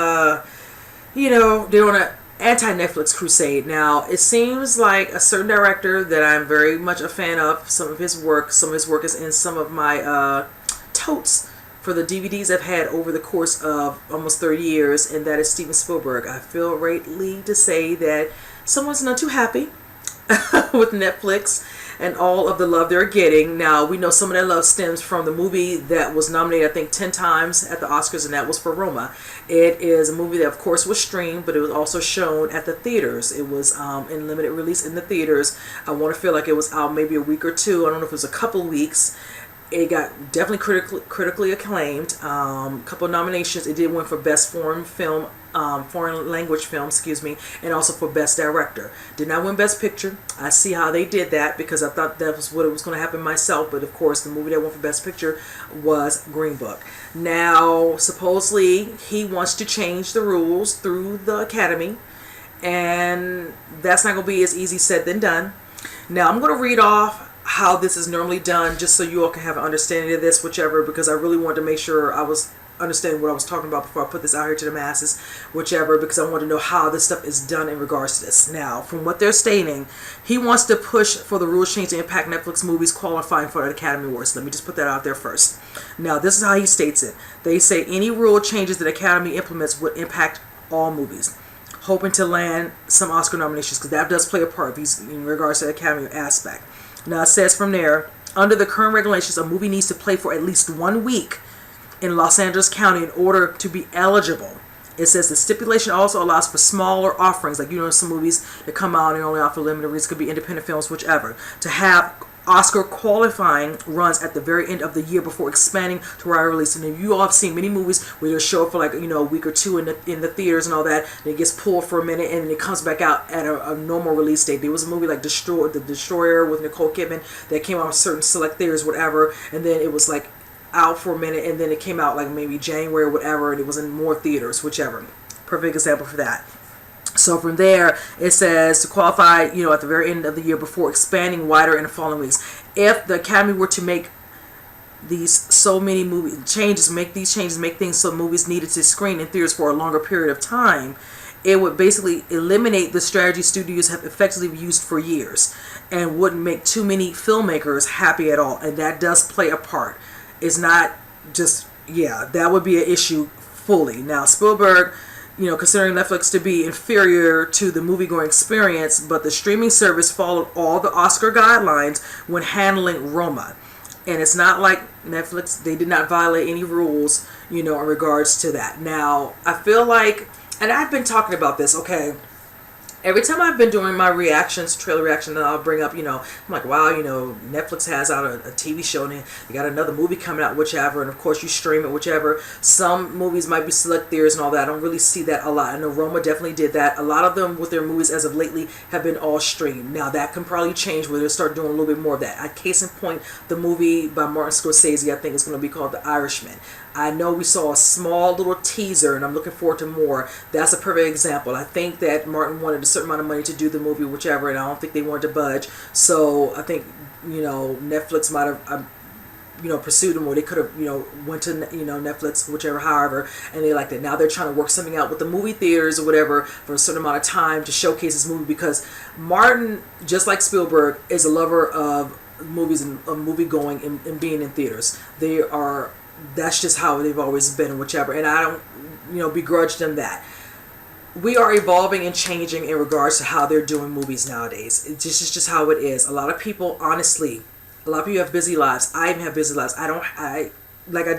They're on an anti-Netflix crusade. Now it seems like a certain director that I'm very much a fan of. Some of his work is in some of my totes for the DVDs I've had over the course of almost 30 years, and that is Steven Spielberg. I feel rightly to say that someone's not too happy with Netflix and all of the love they're getting. Now, we know some of that love stems from the movie that was nominated, I think, 10 times at the Oscars, and that was for Roma. It is a movie that, of course, was streamed, but it was also shown at the theaters. It was in limited release in the theaters. I want to feel like it was out maybe a week or two. I don't know if it was a couple weeks. It got definitely critically acclaimed. Couple of nominations. It did win for Best Foreign Film, Foreign Language Film, and also for Best Director. Did not win Best Picture. I see how they did that because I thought that was what was going to happen myself. But of course, the movie that won for Best Picture was Green Book. Now, supposedly, he wants to change the rules through the Academy, and that's not going to be as easy said than done. Now, I'm going to read off how this is normally done, just so you all can have an understanding of this, whichever, because I really wanted to make sure I was understanding what I was talking about before I put this out here to the masses, whichever, because I want to know how this stuff is done in regards to this. Now, from what they're stating, he wants to push for the rules change to impact Netflix movies qualifying for the Academy Awards. Let me just put that out there first. Now, this is how he states it. They say any rule changes that Academy implements would impact all movies, hoping to land some Oscar nominations, because that does play a part in regards to the Academy aspect. Now it says from there, under the current regulations, a movie needs to play for at least 1 week in Los Angeles County in order to be eligible. It says the stipulation also allows for smaller offerings, like some movies that come out and only offer limited release, could be independent films, whichever, to have Oscar qualifying runs at the very end of the year before expanding to wide release. And you all have seen many movies where they'll show up for a week or two in the theaters and all that, and it gets pulled for a minute and it comes back out at a normal release date. There was a movie like The Destroyer with Nicole Kidman that came out in certain select theaters, whatever, and then it was out for a minute, and then it came out maybe January or whatever, and it was in more theaters, whichever. Perfect example for that. So from there, it says to qualify, at the very end of the year before expanding wider in the following weeks. If the Academy were to make these changes, make things so movies needed to screen in theaters for a longer period of time, it would basically eliminate the strategy studios have effectively used for years and wouldn't make too many filmmakers happy at all. And that does play a part. It's not just, that would be an issue fully. Now, Spielberg, considering Netflix to be inferior to the movie-going experience, but the streaming service followed all the Oscar guidelines when handling Roma. And it's not like Netflix, they did not violate any rules, in regards to that. Now, I feel like, and I've been talking about this, okay, every time I've been doing my trailer reaction, I'll bring up, I'm like, wow, Netflix has out a TV show, and you got another movie coming out, whichever, and of course you stream it, whichever. Some movies might be select theaters and all that. I don't really see that a lot. I know Roma definitely did that. A lot of them with their movies as of lately have been all streamed. Now that can probably change where they'll start doing a little bit more of that. Case in point, the movie by Martin Scorsese, I think is going to be called The Irishman. I know we saw a small little teaser, and I'm looking forward to more. That's a perfect example. I think that Martin wanted a certain amount of money to do the movie, whichever, and I don't think they wanted to budge. So I think, Netflix might have, pursued them, or they could have, went to, Netflix, whichever, however, and they liked it. Now they're trying to work something out with the movie theaters or whatever for a certain amount of time to showcase this movie, because Martin, just like Spielberg, is a lover of movies and of movie going and being in theaters. That's just how they've always been, and whichever, and I don't, begrudge them that. We are evolving and changing in regards to how they're doing movies nowadays. It's just how it is. A lot of people, honestly, have busy lives. I even have busy lives. I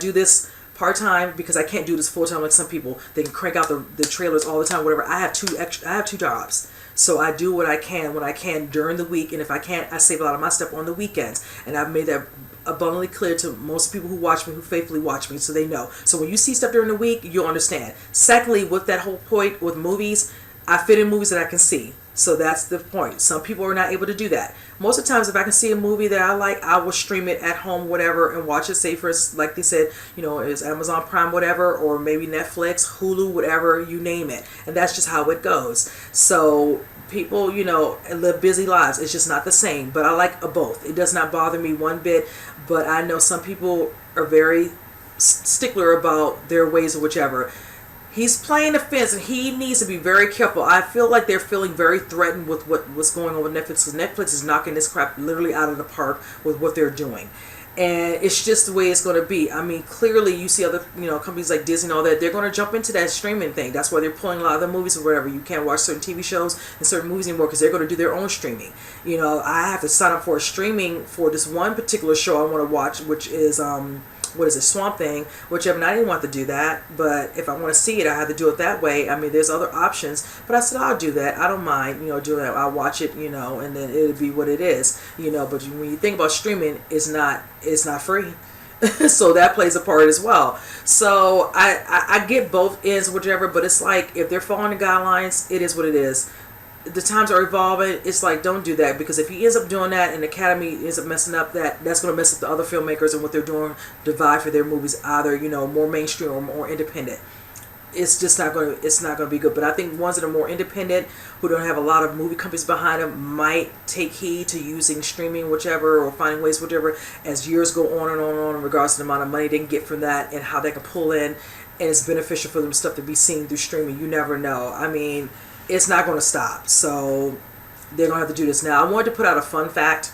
do this part-time because I can't do this full-time like some people. They can crank out the trailers all the time, whatever. I have two jobs. So I do what I can when I can during the week, and if I can't, I save a lot of my stuff on the weekends. And I've made that abundantly clear to most people who watch me, who faithfully watch me, so they know. So when you see stuff during the week, you'll understand. Secondly, with that whole point with movies, I fit in movies that I can see. So that's the point. Some people are not able to do that. Most of the times, if I can see a movie that I like, I will stream it at home, whatever, and watch it. Say for, like they said, it's Amazon Prime, whatever, or maybe Netflix, Hulu, whatever, you name it. And that's just how it goes. So people, live busy lives. It's just not the same. But I like both. It does not bother me one bit. But I know some people are very stickler about their ways or whichever. He's playing the fence, and he needs to be very careful. I feel like they're feeling very threatened with what's going on with Netflix, because Netflix is knocking this crap literally out of the park with what they're doing. And it's just the way it's going to be. I mean, clearly you see other, companies like Disney and all that, they're going to jump into that streaming thing. That's why they're pulling a lot of the movies or whatever. You can't watch certain TV shows and certain movies anymore because they're going to do their own streaming. I have to sign up for a streaming for this one particular show I want to watch, which is, Swamp Thing, whichever, and I didn't want to do that, but if I want to see it, I have to do it that way. I mean, there's other options, but I said, I'll do that. I don't mind, doing that. I'll watch it, and then it'll be what it is, but when you think about streaming, it's not free. So that plays a part as well. So I get both ends, whichever, but it's like, if they're following the guidelines, it is what it is. The times are evolving. It's like, don't do that, because if he ends up doing that and the Academy ends up messing up, that's going to mess up the other filmmakers and what they're doing, divide for their movies, either more mainstream or more independent. It's just not going to be good. But I think ones that are more independent, who don't have a lot of movie companies behind them, might take heed to using streaming, whichever, or finding ways, whichever, as years go on and on and on, in regards to the amount of money they can get from that and how they can pull in, and it's beneficial for them stuff to be seen through streaming. You never know. I mean, it's not going to stop. So they're going to have to do this. Now, I wanted to put out a fun fact.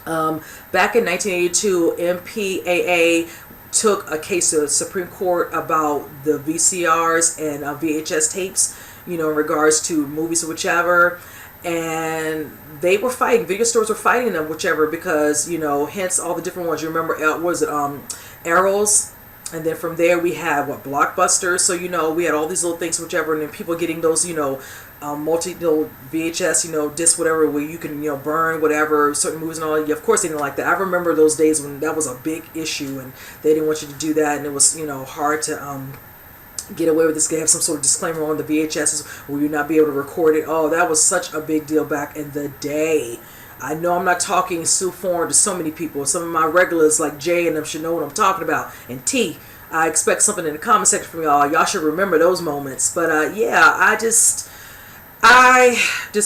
Back in 1982, MPAA took a case to the Supreme Court about the VCRs and VHS tapes, in regards to movies or whichever. And they were fighting. Video stores were fighting them, whichever, because, hence all the different ones. You remember, Arrows? And then from there we had Blockbusters. So we had all these little things, whichever, and then people getting those multi VHS disc, whatever, where you can burn whatever certain movies and all. Of course they didn't like that. I remember those days when that was a big issue and they didn't want you to do that, and it was hard to get away with this. They have some sort of disclaimer on the VHSs where you not be able to record it. Oh, that was such a big deal back in the day. I know I'm not talking so foreign to so many people. Some of my regulars like Jay and them should know what I'm talking about. And T, I expect something in the comment section from y'all. Y'all should remember those moments. But yeah, I just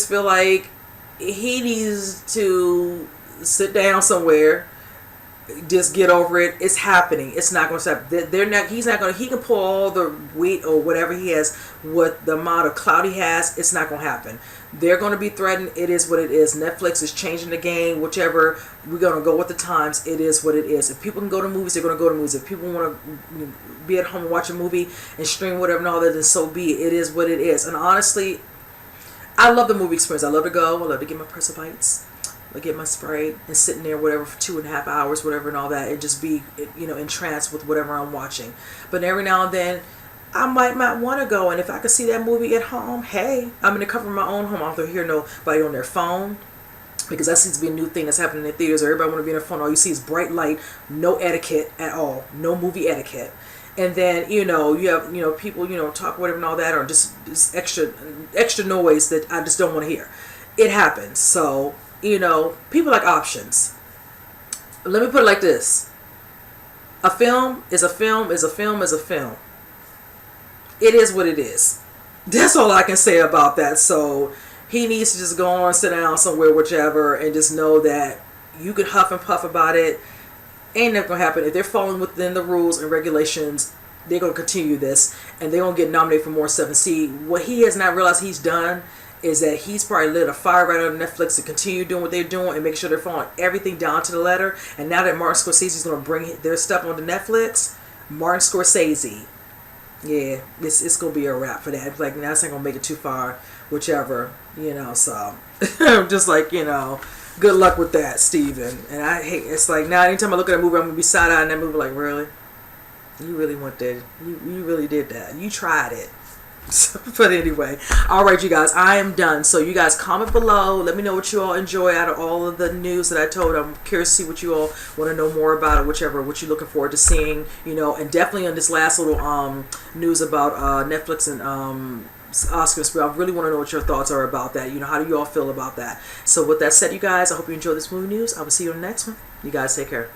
feel like he needs to sit down somewhere. Just get over it. It's happening. It's not going to stop. They're not. He's not going to. He can pull all the weight or whatever he has, what the amount of clout he has. It's not going to happen. They're going to be threatened. It is what it is. Netflix is changing the game. Whichever, we're going to go with the times. It is what it is. If people can go to movies, they're going to go to movies. If people want to be at home and watch a movie and stream whatever and all that, then so be it. It is what it is. And honestly, I love the movie experience. I love to go. I love to get my pretzel bites. I get my Sprite and sitting there, whatever, for 2.5 hours, whatever, and all that, and just be, entranced with whatever I'm watching. But every now and then, I might want to go, and if I can see that movie at home, hey, I'm in the comfort of my own home. I don't hear nobody on their phone, because that seems to be a new thing that's happening in theaters. Everybody want to be on their phone. All you see is bright light, no etiquette at all, no movie etiquette. And then, you have, people, talk whatever and all that, or just extra noise that I just don't want to hear. It happens. So, people like options. Let me put it like this. A film is a film is a film is a film. It is what it is. That's all I can say about that. So he needs to just go on, sit down somewhere, whichever, and just know that you can huff and puff about it. Ain't never going to happen. If they're falling within the rules and regulations, they're going to continue this, and they're going to get nominated for more stuff. And see, what he has not realized he's done is that he's probably lit a fire right on Netflix to continue doing what they're doing and make sure they're following everything down to the letter. And now that Martin Scorsese is going to bring their stuff onto Netflix, Martin Scorsese, yeah, it's going to be a wrap for that. Like, that's not going to make it too far, whichever, so I'm just like, good luck with that, Steven. And I hate, it's like, now anytime I look at a movie, I'm going to be side-eyeing that movie like, really? You really went there. You really did that. You tried it. But anyway, all right, you guys, I am done. So you guys comment below. Let me know what you all enjoy out of all of the news that I told. I'm curious to see what you all want to know more about, or whichever what you're looking forward to seeing. You know, and definitely on this last little news about Netflix and Oscars. I really want to know what your thoughts are about that. You know, how do you all feel about that? So with that said, you guys, I hope you enjoyed this movie news. I will see you on the next one. You guys take care.